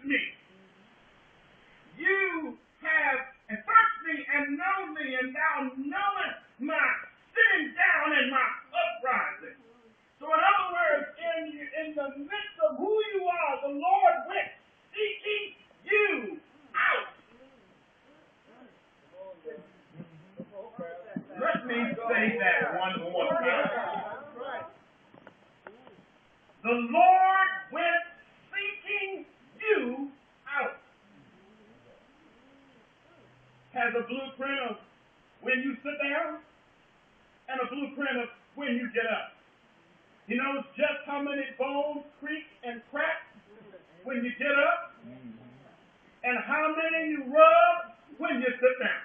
me. You have searched me and known me, and thou knowest my sitting down and my uprising. So in other words, in the midst of who you are, the Lord went seeking you out. Let me say that one more time. The Lord went seeking you out. Has a blueprint of when you sit down and a blueprint of when you get up. He knows just how many bones creak and crack when you get up and how many you rub when you sit down.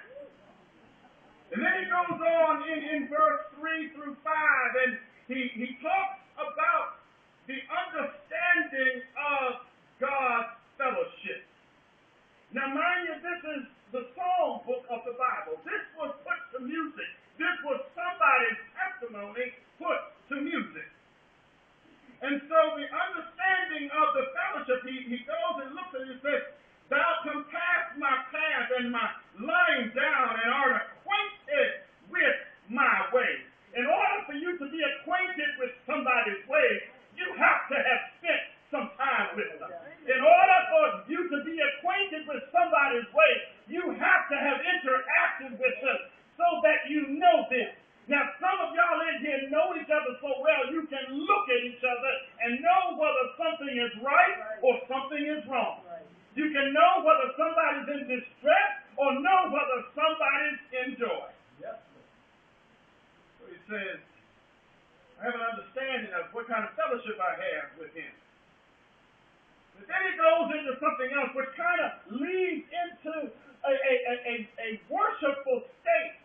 And then he goes on in verse 3 through 5, and he talks about the understanding of God's fellowship. Now, mind you, this is the song book of the Bible. This was put to music. This was somebody's testimony put to music. And so the understanding of the fellowship, he goes and looks at it and says, thou compassest my path and my lying down and art acquainted with my ways. In order for you to be acquainted with somebody's ways, you have to have spent some time with them. In order for you to be acquainted with somebody's ways, you have to have interacted with them so that you know them. Now, some of y'all in here know each other so well you can look at each other and know whether something is right or something is wrong. You can know whether somebody's in distress or know whether somebody's in joy. So he says, I have an understanding of what kind of fellowship I have with him. But then he goes into something else which kind of leads into a worshipful state.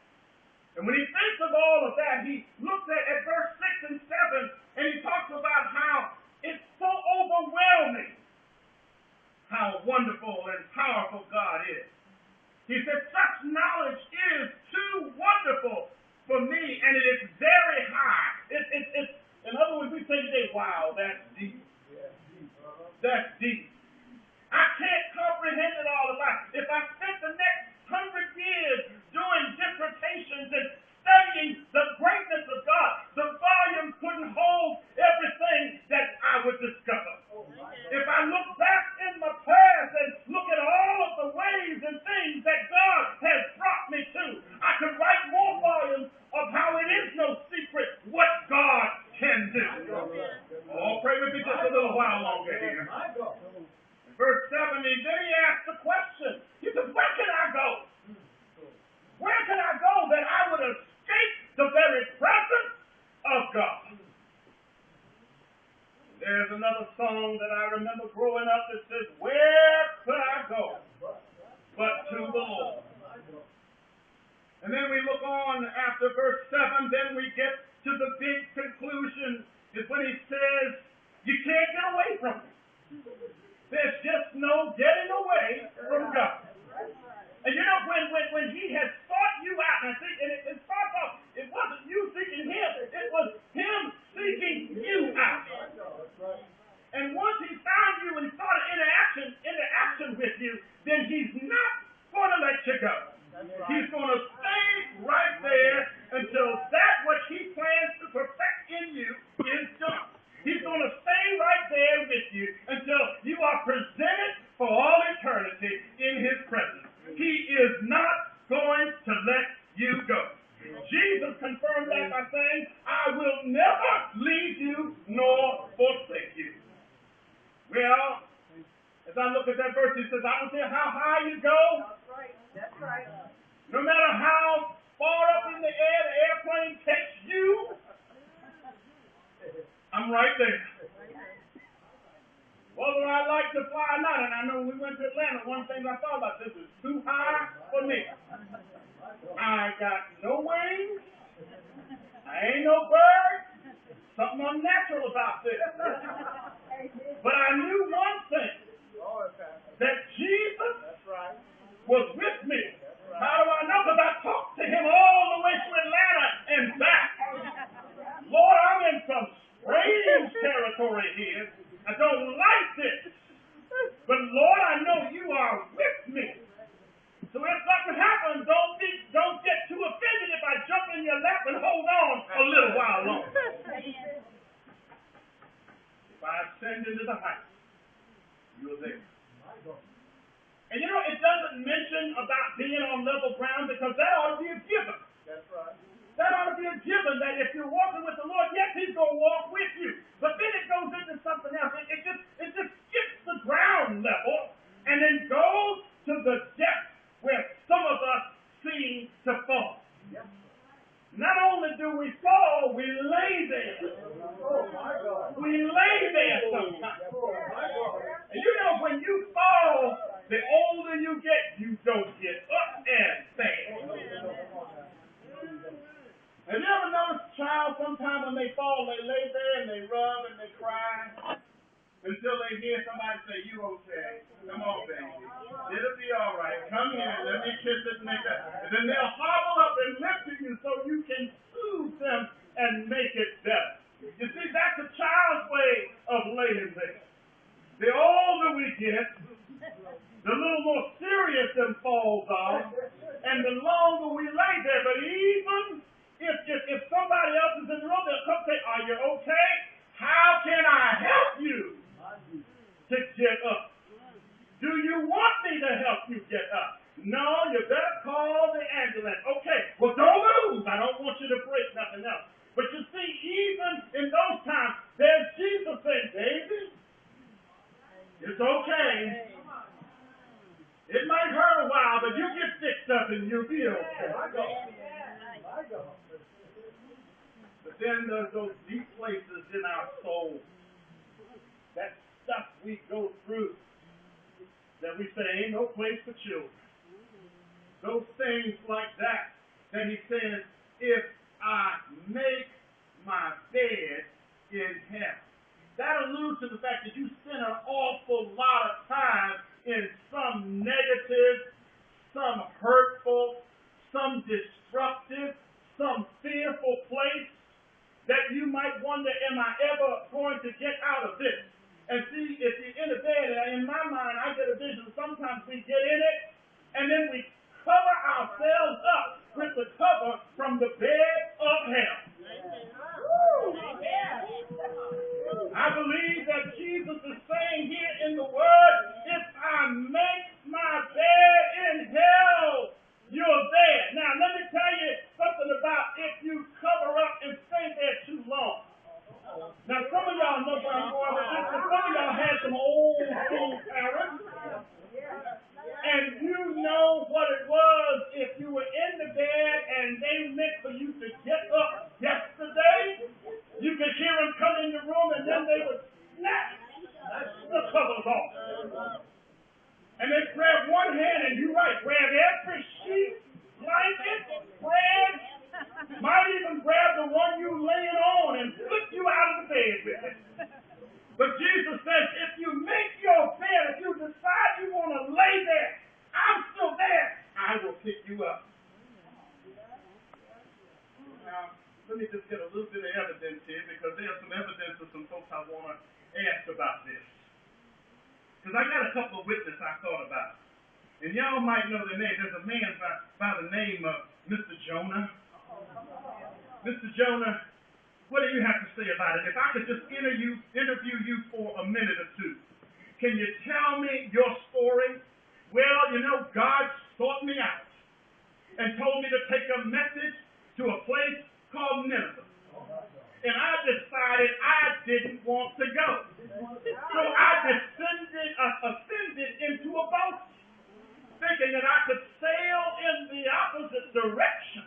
And when he thinks of all of that, he looks at verse 6 and 7, and he talks about how it's so overwhelming how wonderful and powerful God is. He said, such knowledge is too wonderful for me, and it is very high. It's in other words, we say today, wow, that's deep. That's deep. I can't comprehend it all. If I spent the next 100 years doing dissertations and studying the greatness of God, the volume couldn't hold everything that I would discover. If I look back in my past and look at all of the ways and things that God has brought me to, I could write more volumes of how it is no secret what God can do. Oh, pray with me just a little while longer here. Verse 70, then he asked the question. He says, where can I go? Where can I go that I would escape the very presence of God? There's another song that I remember growing up that says, where could I go but to the Lord? And then we look on after verse 7, then we get to the big conclusion, is when he says, you can't get away from him. There's just no getting away from God. And you know, when he has sought you out, and I think, and it starts off, it wasn't you seeking him, it was him seeking you out. And once he found you and started interaction with you, then he's not going to let you go. He's going to stay right there until that which he plans to perfect in you is done. He's going to stay right there with you until you are presented for all eternity in his presence. He is not going to let you go. Jesus confirmed that by saying, I will never leave you nor forsake you. Well, as I look at that verse, he says, I don't care how high you go. That's right. No matter how far up in the air the airplane takes you, I'm right there. Whether I like to fly or not, and I know when we went to Atlanta, one thing I thought about, this is too high for me. I got no wings. I ain't no bird. Something unnatural about this. But I knew one thing, that Jesus was with me. How do I know? Because I talked to him all the way to Atlanta and back. Lord, I'm in some strange territory here. I don't like this. But Lord, I you're there. And you know, it doesn't mention about being on level ground because that ought to be a given. That's right. That ought to be a given that if you're walking with the Lord, yes, He's going to walk with you. But then it goes into something else. It just skips the ground level and then goes to the depth where some of us seem to fall. Yep. Not only do we fall, we lay there. Oh, my God. We lay there sometimes. Oh, my God. And you know, when you fall, the older you get, you don't get up and stand. Have you ever noticed a child sometimes when they fall, they lay there and they rub and they cry until they hear somebody say, "You okay? Come on, baby. It'll be all right. Come here. Let me kiss this nigga." And then they'll hobble up and lift to you so you can soothe them and make it better. You see, that's a child's way of laying there. The older we get, the little more serious them falls are, and the longer we lay there. But even if somebody else is in the room, they'll come say, "Are you okay? How can I help you to get up? Do you want me to help you get up? No, you better call the ambulance." Okay, well, don't move. I don't want you to break nothing else. But you see, even in those times, there's Jesus saying, "Baby, it's okay. It might hurt a while, but you get fixed up and you'll be okay." My God. My God. But then there's those deep places in our soul, that stuff we go through, that we say ain't no place for children. Those things like that he says, "If I make my bed in hell." That alludes to the fact that you spend an awful lot of time in some negative, some hurtful, some destructive, some fearful place that you might wonder, am I ever going to get out of this? And see, if you're in a bed, in my mind, I get a vision. Sometimes we get in it, and then we cover ourselves up with the cover from the bed of hell. I believe that Jesus is saying here in the Word, if I make my bed in hell, you're there. Now, let me tell you something about if you cover up and stay there too long. Now, some of y'all know where I'm going with this, but some of y'all had some old school parents, and you know what it was if you were in the bed and they meant for you to get up yesterday. You could hear them come in the room, and then they would snap the covers off. And they grab one hand, and you're right, grab every sheet, blanket, spread, might even grab the one you laying on and flip you out of the bed with it. But Jesus says, if you make your bed, if you decide you want to lay there, I'm still there, I will pick you up. Now, let me just get a little bit of evidence here, because there's some evidence of some folks I want to ask about this. Because I got a couple of witnesses I thought about. And y'all might know the name. There's a man by the name of Mr. Jonah. Mr. Jonah, what do you have to say about it? If I could just interview you for a minute or two, can you tell me your story? Well, you know, God sought me out and told me to take a message to a place called Nineveh. And I decided I didn't want to go. So I ascended into a boat, thinking that I could sail in the opposite direction